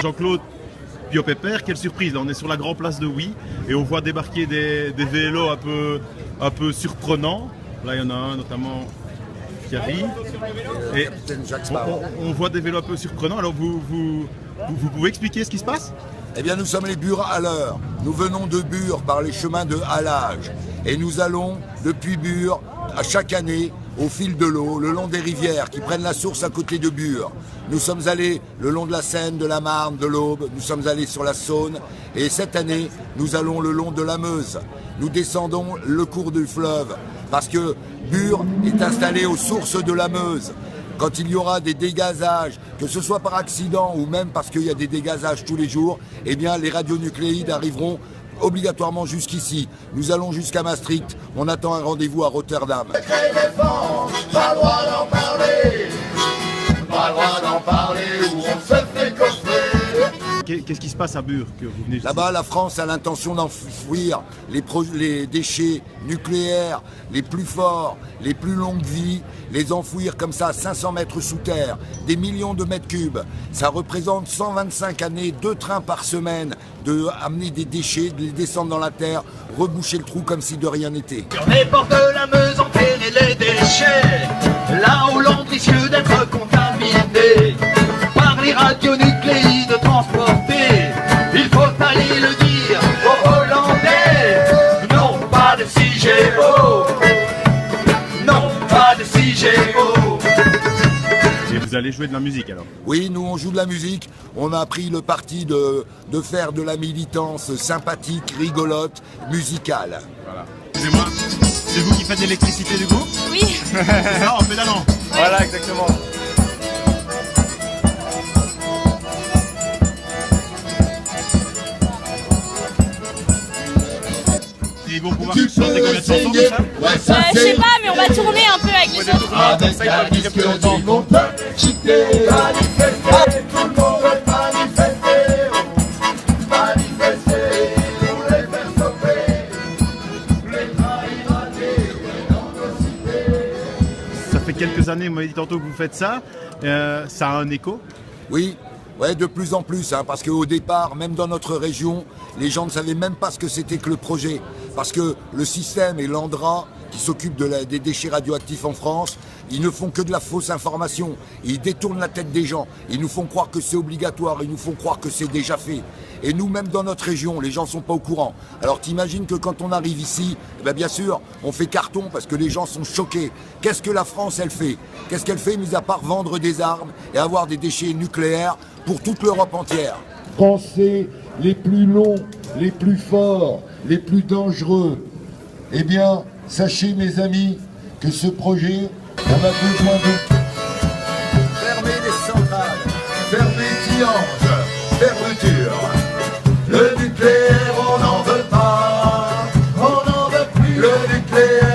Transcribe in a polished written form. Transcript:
Jean-Claude Piopépère, quelle surprise, là on est sur la grande place de Oui et on voit débarquer des vélos un peu surprenants. Là il y en a un notamment qui arrive et on voit des vélos un peu surprenants. Alors vous pouvez expliquer ce qui se passe? Eh bien nous sommes les Bure-Haleurs. Nous venons de Bure par les chemins de halage et nous allons depuis Bure à chaque année au fil de l'eau, le long des rivières qui prennent la source à côté de Bure. Nous sommes allés le long de la Seine, de la Marne, de l'Aube, nous sommes allés sur la Saône et cette année, nous allons le long de la Meuse. Nous descendons le cours du fleuve parce que Bure est installée aux sources de la Meuse. Quand il y aura des dégazages, que ce soit par accident ou même parce qu'il y a des dégazages tous les jours, eh bien les radionucléides arriveront obligatoirement jusqu'ici. Nous allons jusqu'à Maastricht. On attend un rendez-vous à Rotterdam. Pas le droit d'en parler, pas le droit d'en parler, où on se fait coffrer. Qu'est-ce qui se passe à Bure que vous venez Là-bas, la France a l'intention d'enfouir les déchets nucléaires les plus forts, les plus longues vies, les enfouir comme ça à 500 mètres sous terre, des millions de mètres cubes. Ça représente 125 années, 2 trains par semaine, de amener des déchets, de les descendre dans la terre, reboucher le trou comme si de rien n'était. Sur les bords de la Meuse, enterrer les déchets, là où l'on risque d'être contaminé par les radionucléides transportés. Il faut aller le dire aux Hollandais, non pas de CIGEO, non pas de CIGEO. Et vous allez jouer de la musique alors? Oui, nous on joue de la musique, on a pris le parti de faire de la militance sympathique, rigolote, musicale. Voilà. Excusez-moi, c'est vous qui faites l'électricité du groupe? Oui. C'est ça, en pédalant? Voilà, exactement. Ils vont pouvoir chanter combien de chansons comme ça? Je sais pas, mais on va tourner un peu avec les autres. Avec un disque du monde chiqué, manifester, tout le monde veut manifester, manifester, pour les faire stopper, les trains irradiés, dans nos cités. Ça fait quelques années, vous m'avez dit tantôt que vous faites ça. Ça a un écho? Oui, ouais, de plus en plus, hein, parce qu'au départ, même dans notre région, les gens ne savaient même pas ce que c'était que le projet. Parce que le système et l'ANDRA, qui s'occupent des déchets radioactifs en France, ils ne font que de la fausse information. Ils détournent la tête des gens. Ils nous font croire que c'est obligatoire. Ils nous font croire que c'est déjà fait. Et nous, même dans notre région, les gens ne sont pas au courant. Alors t'imagines que quand on arrive ici, eh ben bien sûr, on fait carton parce que les gens sont choqués. Qu'est-ce que la France, elle fait? Qu'est-ce qu'elle fait, mis à part vendre des armes et avoir des déchets nucléaires pour toute l'Europe entière? Français les plus longs, les plus forts, les plus dangereux. Eh bien, sachez mes amis que ce projet, on a besoin de... Fermez les centrales, fermez Tihange, fermeture. Le nucléaire, on n'en veut pas, on n'en veut plus. Le nucléaire.